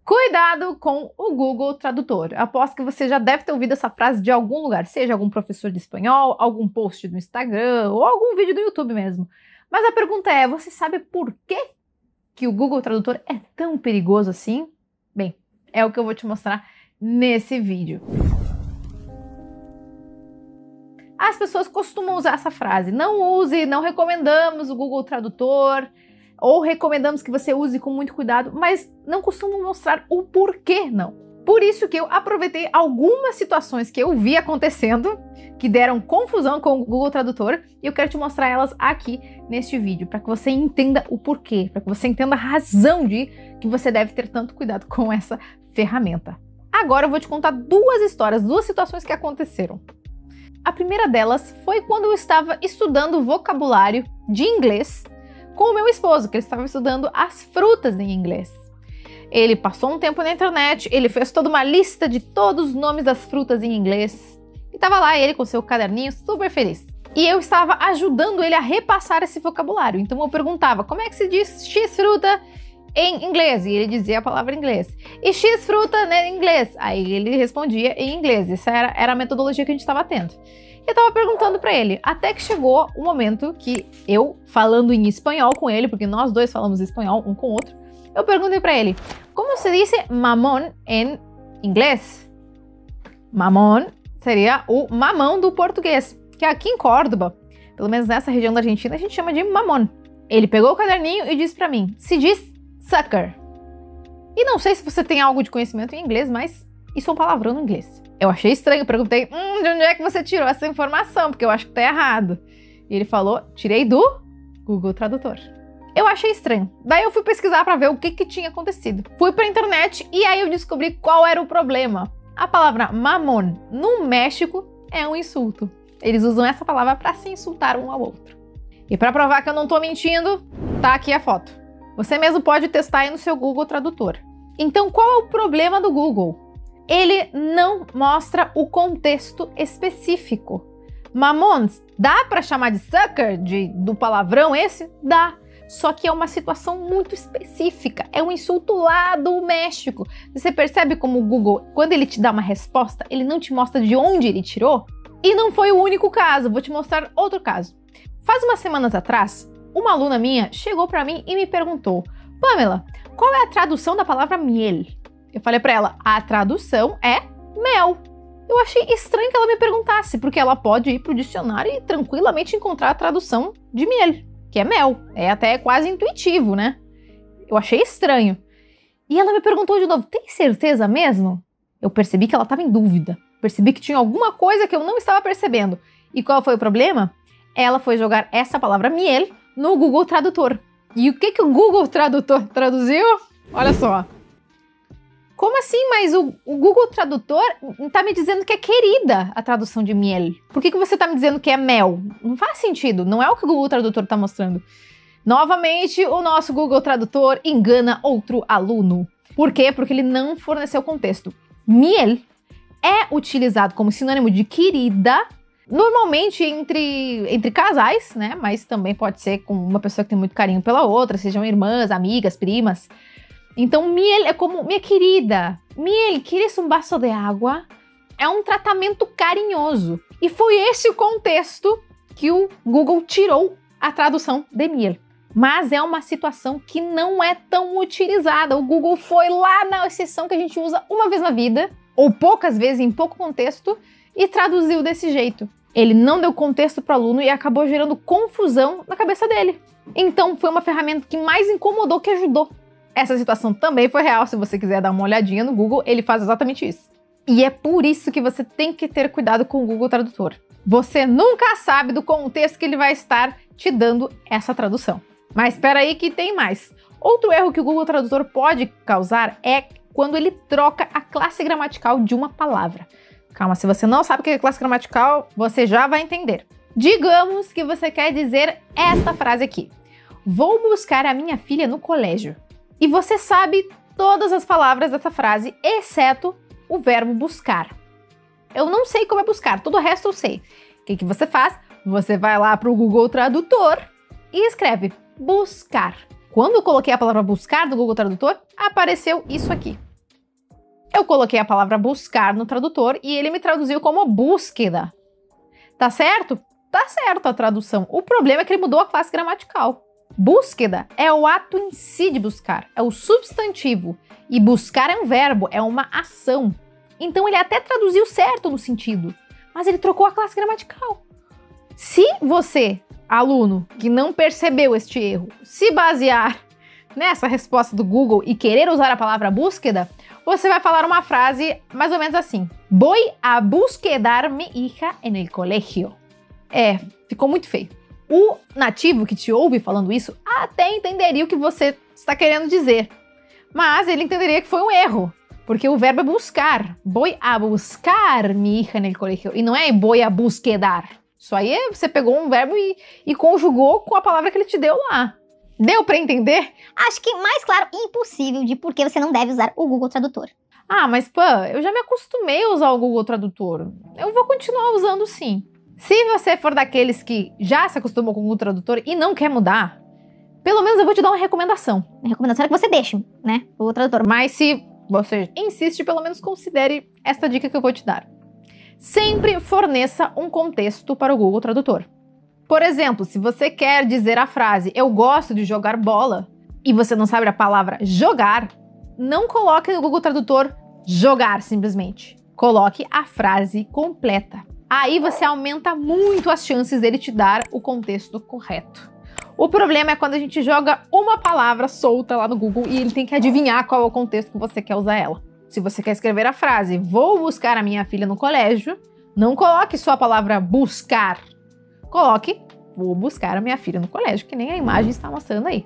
Cuidado com o Google Tradutor. Aposto que você já deve ter ouvido essa frase de algum lugar, seja algum professor de espanhol, algum post do Instagram ou algum vídeo do YouTube mesmo. Mas a pergunta é, você sabe por que o Google Tradutor é tão perigoso assim? Bem, é o que eu vou te mostrar nesse vídeo. As pessoas costumam usar essa frase, não use, não recomendamos o Google Tradutor, ou recomendamos que você use com muito cuidado, mas não costumam mostrar o porquê não. Por isso que eu aproveitei algumas situações que eu vi acontecendo, que deram confusão com o Google Tradutor, e eu quero te mostrar elas aqui neste vídeo, para que você entenda o porquê, para que você entenda a razão de que você deve ter tanto cuidado com essa ferramenta. Agora eu vou te contar duas histórias, duas situações que aconteceram. A primeira delas foi quando eu estava estudando vocabulário de inglês com o meu esposo, que ele estava estudando as frutas em inglês. Ele passou um tempo na internet, ele fez toda uma lista de todos os nomes das frutas em inglês. E estava lá ele com seu caderninho super feliz. E eu estava ajudando ele a repassar esse vocabulário. Então eu perguntava, como é que se diz X fruta em inglês? E ele dizia a palavra em inglês. E X fruta, né, em inglês? Aí ele respondia em inglês. Essa era a metodologia que a gente estava tendo. Eu estava perguntando para ele, até que chegou o momento que eu, falando em espanhol com ele, porque nós dois falamos espanhol um com o outro, eu perguntei para ele, como se diz mamón em inglês? Mamón seria o mamão do português, que aqui em Córdoba, pelo menos nessa região da Argentina, a gente chama de mamón. Ele pegou o caderninho e disse para mim, se diz sucker. E não sei se você tem algo de conhecimento em inglês, mas isso é um palavrão no inglês. Eu achei estranho, perguntei, de onde é que você tirou essa informação? Porque eu acho que tá errado. E ele falou, tirei do Google Tradutor. Eu achei estranho. Daí eu fui pesquisar para ver o que tinha acontecido. Fui pra internet e aí eu descobri qual era o problema. A palavra mamón no México é um insulto. Eles usam essa palavra para se insultar um ao outro. E para provar que eu não tô mentindo, tá aqui a foto. Você mesmo pode testar aí no seu Google Tradutor. Então qual é o problema do Google? Ele não mostra o contexto específico. Mamons, dá para chamar de sucker, do palavrão esse? Dá. Só que é uma situação muito específica. É um insulto lá do México. Você percebe como o Google, quando ele te dá uma resposta, ele não te mostra de onde ele tirou? E não foi o único caso. Vou te mostrar outro caso. Faz umas semanas atrás, uma aluna minha chegou para mim e me perguntou, Pamela, qual é a tradução da palavra miel? Eu falei pra ela, a tradução é mel. Eu achei estranho que ela me perguntasse, porque ela pode ir pro dicionário e tranquilamente encontrar a tradução de miel, que é mel. É até quase intuitivo, né? Eu achei estranho. E ela me perguntou de novo, tem certeza mesmo? Eu percebi que ela estava em dúvida. Percebi que tinha alguma coisa que eu não estava percebendo. E qual foi o problema? Ela foi jogar essa palavra miel no Google Tradutor. E o que o Google Tradutor traduziu? Olha só. Como assim? Mas o Google Tradutor tá me dizendo que é querida a tradução de miel. Por que você tá me dizendo que é mel? Não faz sentido, não é o que o Google Tradutor tá mostrando. Novamente, o nosso Google Tradutor engana outro aluno. Por quê? Porque ele não forneceu contexto. Miel é utilizado como sinônimo de querida, normalmente entre casais, né? Mas também pode ser com uma pessoa que tem muito carinho pela outra, sejam irmãs, amigas, primas. Então, miel é como, minha querida, miel, ¿quieres un vaso de água? É um tratamento carinhoso. E foi esse o contexto que o Google tirou a tradução de miel. Mas é uma situação que não é tão utilizada. O Google foi lá na exceção que a gente usa uma vez na vida, ou poucas vezes, em pouco contexto, e traduziu desse jeito. Ele não deu contexto para o aluno e acabou gerando confusão na cabeça dele. Então, foi uma ferramenta que mais incomodou que ajudou. Essa situação também foi real, se você quiser dar uma olhadinha no Google, ele faz exatamente isso. E é por isso que você tem que ter cuidado com o Google Tradutor. Você nunca sabe do contexto que ele vai estar te dando essa tradução. Mas espera aí que tem mais. Outro erro que o Google Tradutor pode causar é quando ele troca a classe gramatical de uma palavra. Calma, se você não sabe o que é classe gramatical, você já vai entender. Digamos que você quer dizer esta frase aqui. Vou buscar a minha filha no colégio. E você sabe todas as palavras dessa frase, exceto o verbo buscar. Eu não sei como é buscar, todo o resto eu sei. O que você faz? Você vai lá para o Google Tradutor e escreve buscar. Quando eu coloquei a palavra buscar do Google Tradutor, apareceu isso aqui. Eu coloquei a palavra buscar no tradutor e ele me traduziu como búsqueda. Tá certo? Tá certo a tradução. O problema é que ele mudou a classe gramatical. Búsqueda é o ato em si de buscar, é o substantivo. E buscar é um verbo, é uma ação. Então ele até traduziu certo no sentido, mas ele trocou a classe gramatical. Se você, aluno, que não percebeu este erro, se basear nessa resposta do Google e querer usar a palavra búsqueda, você vai falar uma frase mais ou menos assim: Voy a busquedar mi hija en el colegio. Ficou muito feio. O nativo que te ouve falando isso até entenderia o que você está querendo dizer, mas ele entenderia que foi um erro, porque o verbo é buscar. Voy a buscar mi hija en el colegio, e não é voy a busquedar. Isso aí você pegou um verbo e conjugou com a palavra que ele te deu lá. Deu para entender? Acho que mais claro impossível de por que você não deve usar o Google Tradutor. Ah, mas pô, eu já me acostumei a usar o Google Tradutor. Eu vou continuar usando sim. Se você for daqueles que já se acostumou com o Google Tradutor e não quer mudar, pelo menos eu vou te dar uma recomendação. A recomendação é que você deixe, né, o Google Tradutor. Mas se você insiste, pelo menos considere esta dica que eu vou te dar. Sempre forneça um contexto para o Google Tradutor. Por exemplo, se você quer dizer a frase eu gosto de jogar bola e você não sabe a palavra jogar, não coloque no Google Tradutor jogar simplesmente. Coloque a frase completa. Aí você aumenta muito as chances dele te dar o contexto correto. O problema é quando a gente joga uma palavra solta lá no Google e ele tem que adivinhar qual é o contexto que você quer usar ela. Se você quer escrever a frase vou buscar a minha filha no colégio, não coloque só a palavra buscar. Coloque vou buscar a minha filha no colégio, que nem a imagem está mostrando aí.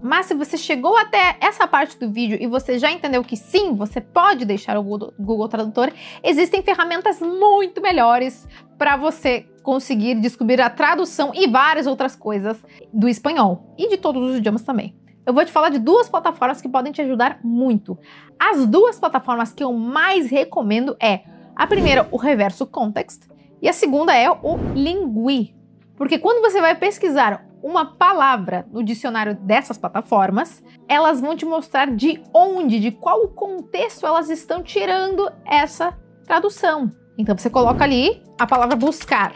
Mas se você chegou até essa parte do vídeo e você já entendeu que sim, você pode deixar o Google Tradutor, existem ferramentas muito melhores para você conseguir descobrir a tradução e várias outras coisas do espanhol e de todos os idiomas também. Eu vou te falar de duas plataformas que podem te ajudar muito. As duas plataformas que eu mais recomendo a primeira, o Reverso Context, e a segunda é o Lingui. Porque quando você vai pesquisar uma palavra no dicionário dessas plataformas, elas vão te mostrar de qual contexto elas estão tirando essa tradução. Então você coloca ali a palavra buscar.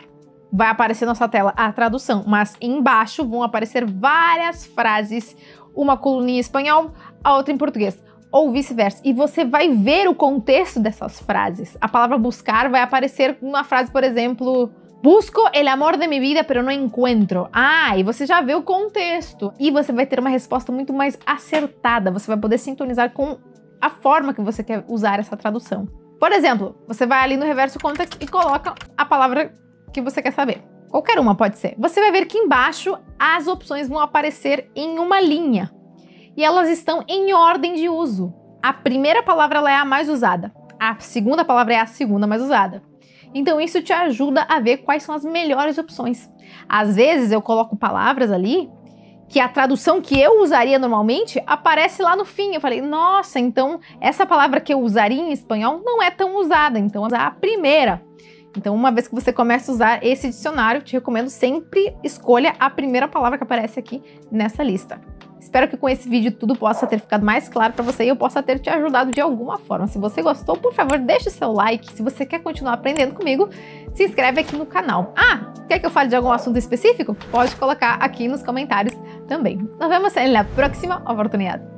Vai aparecer na sua tela a tradução, mas embaixo vão aparecer várias frases, uma coluninha em espanhol, a outra em português, ou vice-versa. E você vai ver o contexto dessas frases. A palavra buscar vai aparecer numa frase, por exemplo, busco el amor de mi vida, pero no encuentro. E você já vê o contexto. E você vai ter uma resposta muito mais acertada. Você vai poder sintonizar com a forma que você quer usar essa tradução. Por exemplo, você vai ali no Reverso Context e coloca a palavra que você quer saber. Qualquer uma pode ser. Você vai ver que embaixo as opções vão aparecer em uma linha. E elas estão em ordem de uso. A primeira palavra ela é a mais usada. A segunda palavra é a segunda mais usada. Então isso te ajuda a ver quais são as melhores opções. Às vezes eu coloco palavras ali que a tradução que eu usaria normalmente aparece lá no fim. Eu falei, nossa, então essa palavra que eu usaria em espanhol não é tão usada, então usar a primeira. Então uma vez que você começa a usar esse dicionário, te recomendo sempre escolha a primeira palavra que aparece aqui nessa lista. Espero que com esse vídeo tudo possa ter ficado mais claro para você e eu possa ter te ajudado de alguma forma. Se você gostou, por favor, deixe o seu like. Se você quer continuar aprendendo comigo, se inscreve aqui no canal. Quer que eu fale de algum assunto específico? Pode colocar aqui nos comentários também. Nos vemos na próxima oportunidade.